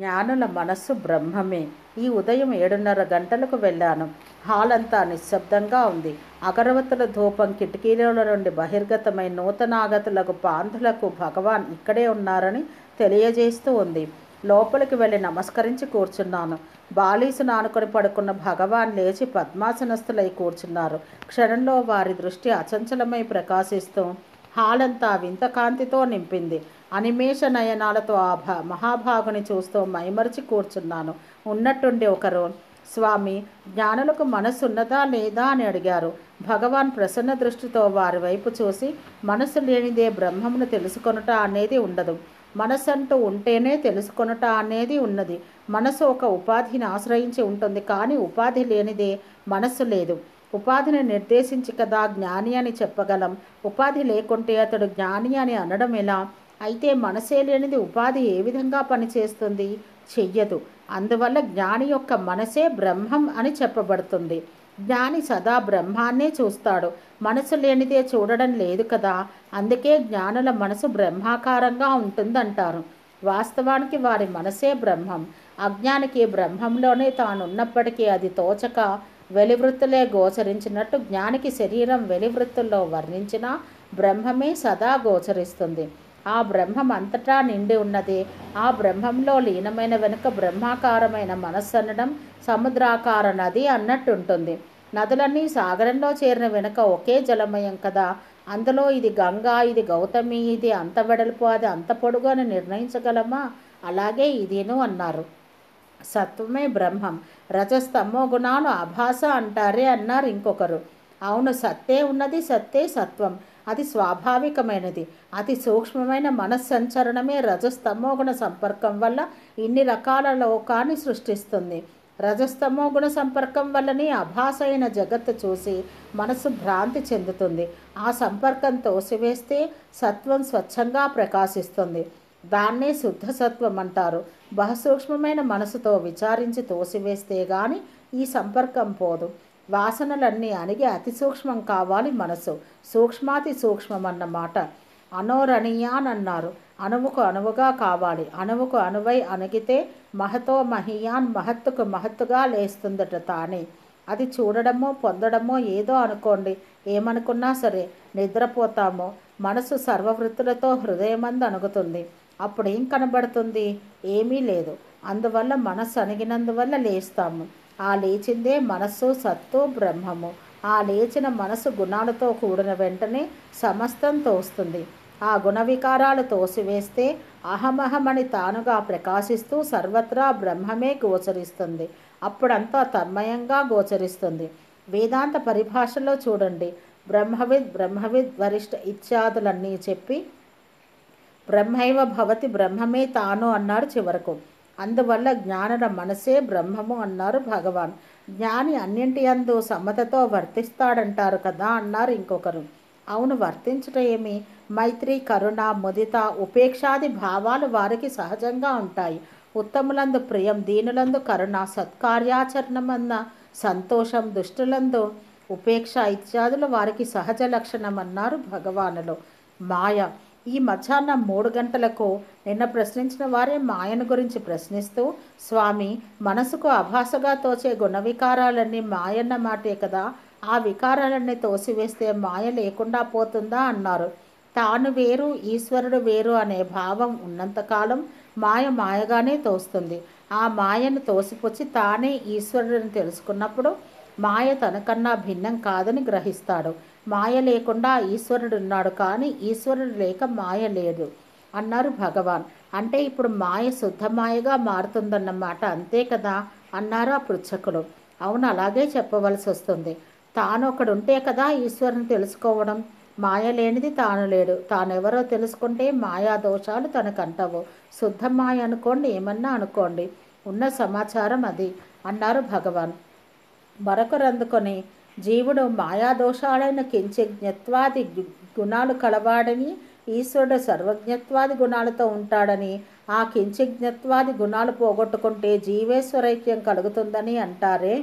జ్ఞానుల మనస్సు బ్రహ్మమే. ఈ ఉదయం 7:30 గంటలకు వెళ్ళాను. హాల్ అంతా నిశ్శబ్దంగా ఉంది. అగరవత్తుల ధూపం కిటికీల నుండి బహిర్గతమై నూతనాగతులకు పాంధులకు భగవాన్ ఇక్కడే ఉన్నారని తెలియజేస్తూ ఉంది. లోపలికి వెళ్ళి నమస్కరించి కూర్చున్నాను. బాలీసును ఆనుకొని పడుకున్న భగవాన్ లేచి పద్మాసనస్థులై కూర్చున్నారు. క్షణంలో వారి దృష్టి అచంచలమై ప్రకాశిస్తూ హాల్ అంతా వింత కాంతితో నింపింది. అనిమేష నయనాలతో ఆ మహాభాగుని చూస్తూ మైమరిచి కూర్చున్నాను. ఉన్నట్టుండి ఒకరు, స్వామి, జ్ఞానులకు మనస్సు ఉన్నదా లేదా అని అడిగారు. భగవాన్ ప్రసన్న దృష్టితో వారి వైపు చూసి, మనస్సు లేనిదే బ్రహ్మమును తెలుసుకొనుట అనేది ఉండదు. మనస్సంటూ ఉంటేనే తెలుసుకొనుట అనేది ఉన్నది. మనసు ఒక ఉపాధిని ఆశ్రయించి ఉంటుంది, కానీ ఉపాధి లేనిదే మనస్సు లేదు. ఉపాధిని నిర్దేశించి కదా జ్ఞాని అని చెప్పగలం. ఉపాధి లేకుంటే అతడు జ్ఞాని అని అనడం ఎలా? అయితే మనసే లేనిది ఉపాధి ఏ విధంగా పనిచేస్తుంది? చెయ్యదు. అందువల్ల జ్ఞాని యొక్క మనసే బ్రహ్మం అని చెప్పబడుతుంది. జ్ఞాని సదా బ్రహ్మాన్నే చూస్తాడు. మనసు లేనిదే చూడడం లేదు కదా. అందుకే జ్ఞానుల మనసు బ్రహ్మాకారంగా ఉంటుందంటారు. వాస్తవానికి వారి మనసే బ్రహ్మం. అజ్ఞానికి బ్రహ్మంలోనే తానున్నప్పటికీ అది తోచక వెలివృత్తులే గోచరించినట్టు జ్ఞానికి శరీరం వెలివృత్తుల్లో వర్ణించినా బ్రహ్మమే సదా గోచరిస్తుంది. ఆ బ్రహ్మం అంతటా నిండి ఉన్నది. ఆ బ్రహ్మంలో లీనమైన వెనుక బ్రహ్మాకారమైన మనస్సు అనడం సముద్రాకార నది అన్నట్టుంటుంది. నదులన్నీ సాగరంలో చేరిన వెనుక ఒకే జలమయం కదా. అందులో ఇది గంగా, ఇది గౌతమి, ఇది అంత వెడల్పు, అది అంత పొడుగు అని నిర్ణయించగలమా? అలాగే ఇదేను అన్నారు. సత్వమే బ్రహ్మం. రజస్తమో గుణాలు అభాస అంటారే అన్నారు ఇంకొకరు. అవును, సత్తే ఉన్నది, సత్తే సత్వం. అది స్వాభావికమైనది. అతి సూక్ష్మమైన మనస్సంచరణమే రజస్తమోగుణ సంపర్కం వల్ల ఇన్ని రకాల లోకాన్ని సృష్టిస్తుంది. రజస్తమోగుణ సంపర్కం వల్లనే అభాస అయిన జగత్తు చూసి మనసు భ్రాంతి చెందుతుంది. ఆ సంపర్కం తోసివేస్తే సత్వం స్వచ్ఛంగా ప్రకాశిస్తుంది. దాన్నే శుద్ధ సత్వం అంటారు. బహుసూక్ష్మమైన మనసుతో విచారించి తోసివేస్తే గాని ఈ సంపర్కం పోదు. వాసనలన్నీ అణిగి అతి సూక్ష్మం కావాలి మనసు. సూక్ష్మాతి సూక్ష్మం అన్నమాట. అనోరణీయాన్ అన్నారు. అణువుకు అణువుగా కావాలి. అణువుకు అణువై అణిగితే మహతో మహీయాన్, మహత్తుకు మహత్తుగా లేస్తుందట తానే. అది చూడడమో పొందడమో ఏదో అనుకోండి. ఏమనుకున్నా సరే నిద్రపోతామో. మనసు సర్వవృత్తులతో హృదయమందు అణుగుతుంది. అప్పుడేం కనబడుతుంది? ఏమీ లేదు. అందువల్ల మనస్సు అణిగినందువల్ల లేస్తాము. ఆ లేచిందే మనస్సు, సత్తు, బ్రహ్మము. ఆ లేచిన మనసు గుణాలతో కూడిన వెంటనే సమస్తం తోస్తుంది. ఆ గుణ వికారాలు తోసివేస్తే అహమహమని తానుగా ప్రకాశిస్తూ సర్వత్రా బ్రహ్మమే గోచరిస్తుంది. అప్పుడంతా తన్మయంగా గోచరిస్తుంది. వేదాంత పరిభాషలో చూడండి, బ్రహ్మవిద్ వరిష్ఠ ఇత్యాదులన్నీ చెప్పి బ్రహ్మైవ భవతి, బ్రహ్మమే తాను అన్నారు చివరకు. అందువల్ల జ్ఞానుల మనసే బ్రహ్మము అన్నారు భగవాన్. జ్ఞాని అన్నింటి యందు సమతతో వర్తిస్తాడంటారు కదా అన్నారు ఇంకొకరు. అవును, వర్తించుట ఏమి? మైత్రి, కరుణ, ముదిత, ఉపేక్షాది భావాలు వారికి సహజంగా ఉంటాయి. ఉత్తములందు ప్రియం, దీనులందు కరుణ, సత్కార్యాచరణమన్న సంతోషం, దుష్టులందు ఉపేక్ష ఇత్యాదులు వారికి సహజ లక్షణం అన్నారు భగవానులు. మాయ. ఈ మధ్యాహ్నం 3 గంటలకు నిన్న ప్రశ్నించిన వారే మాయను గురించి ప్రశ్నిస్తూ, స్వామి, మనసుకు అభాసగా తోచే గుణ వికారాలన్నీ మాయన్న మాటే కదా. ఆ వికారాలన్నీ తోసివేస్తే మాయ లేకుండా పోతుందా అన్నారు. తాను వేరు, ఈశ్వరుడు వేరు అనే భావం ఉన్నంతకాలం మాయ మాయగానే తోస్తుంది. ఆ మాయను తోసిపుచ్చి తానే ఈశ్వరుడిని తెలుసుకున్నప్పుడు మాయ తనకన్నా భిన్నం కాదని గ్రహిస్తాడు. మాయ లేకుండా ఈశ్వరుడున్నాడు, కానీ ఈశ్వరుడు లేక మాయ లేదు అన్నారు భగవాన్. అంటే ఇప్పుడు మాయ శుద్ధ మాయగా మారుతుందన్నమాట, అంతే కదా అన్నారు ఆ పృచ్ఛకులు. అవును, అలాగే చెప్పవలసి వస్తుంది. తాను ఒకడుంటే కదా ఈశ్వరుని తెలుసుకోవడం. మాయ లేనిది తాను లేడు. తానెవరో తెలుసుకుంటే మాయా దోషాలు తనకంటవు. శుద్ధ మాయ అనుకోండి, ఏమన్నా అనుకోండి, ఉన్న సమాచారం అది అన్నారు భగవాన్. మరొకరు అందుకొని, జీవుడు మాయాదోషాలైన కించజ్ఞత్వాది గుణాలు కలవాడని, ఈశ్వరుడు సర్వజ్ఞత్వాది గుణాలతో ఉంటాడని, ఆ కించజ్ఞత్వాది గుణాలు పోగొట్టుకుంటే జీవేశ్వరైక్యం కలుగుతుందని అంటారే.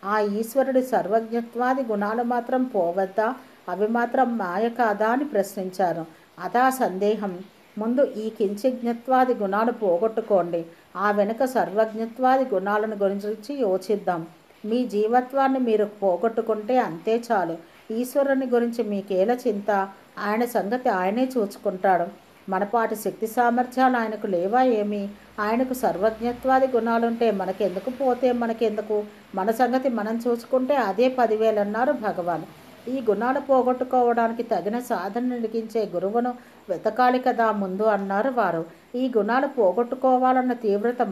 ఆ ఈశ్వరుడి సర్వజ్ఞత్వాది గుణాలు మాత్రం పోవద్దా? అవి మాత్రం మాయ కాదా అని ప్రశ్నించారు. అదా సందేహం. ముందు ఈ కించజ్ఞత్వాది గుణాలు పోగొట్టుకోండి. ఆ వెనుక సర్వజ్ఞత్వాది గుణాలను గురించి యోచిద్దాం. మీ జీవత్వాన్ని మీరు పోగొట్టుకుంటే అంతే చాలు. ఈశ్వరుని గురించి మీకేల చింత? ఆయన సంగతి ఆయనే చూసుకుంటాడు. మనపాటి శక్తి సామర్థ్యాలు ఆయనకు లేవా ఏమి? ఆయనకు సర్వజ్ఞత్వాది గుణాలుంటే మనకెందుకు? పోతే మనకెందుకు? మన సంగతి మనం చూసుకుంటే అదే 10,000 అన్నారు భగవాన్. ఈ గుణాలు పోగొట్టుకోవడానికి తగిన సాధన నిలిగించే గురువును వెతకాలి కదా ముందు అన్నారు వారు. ఈ గుణాలు పోగొట్టుకోవాలన్న తీవ్రత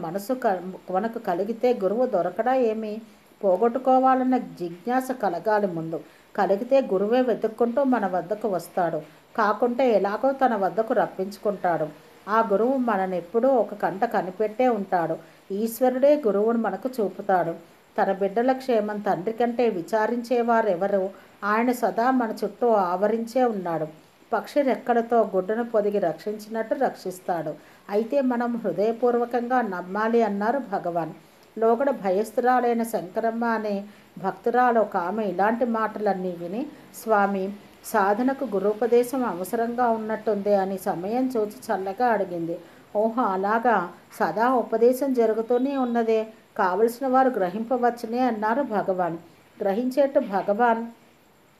మనకు కలిగితే గురువు దొరకడా ఏమి? పోగొట్టుకోవాలన్న జిజ్ఞాస కలగాలి ముందు. కలిగితే గురువే వెతుక్కుంటూ మన వద్దకు వస్తాడు. కాకుంటే ఎలాగో తన వద్దకు రప్పించుకుంటాడు. ఆ గురువు మననెప్పుడూ ఒక కంట కనిపెట్టే ఉంటాడు. ఈశ్వరుడే గురువును మనకు చూపుతాడు. తన బిడ్డల క్షేమం తండ్రి కంటే విచారించేవారెవరు? ఆయన సదా మన చుట్టూ ఆవరించే ఉన్నాడు. పక్షి రెక్కలతో గుడ్డును పొదిగి రక్షించినట్టు రక్షిస్తాడు. అయితే మనం హృదయపూర్వకంగా నమ్మాలి అన్నారు భగవాన్. లోగడ భయస్థురాలైన శంకరమ్మ అనే భక్తురాలు ఒక ఆమె ఇలాంటి మాటలన్నీ విని, స్వామి, సాధనకు గురూపదేశం అవసరంగా ఉన్నట్టుంది అని సమయం చూచి చల్లగా అడిగింది. ఓహో, అలాగా? సదా ఉపదేశం జరుగుతూనే ఉన్నదే, కావలసిన వారు గ్రహింపవచ్చునే అన్నారు భగవాన్. గ్రహించేట్టు భగవాన్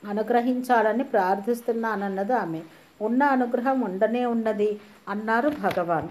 అనుగ్రహించాలని ప్రార్థిస్తున్నానన్నది ఆమె. ఉన్న అనుగ్రహం ఉండనే ఉన్నది అన్నారు భగవాన్.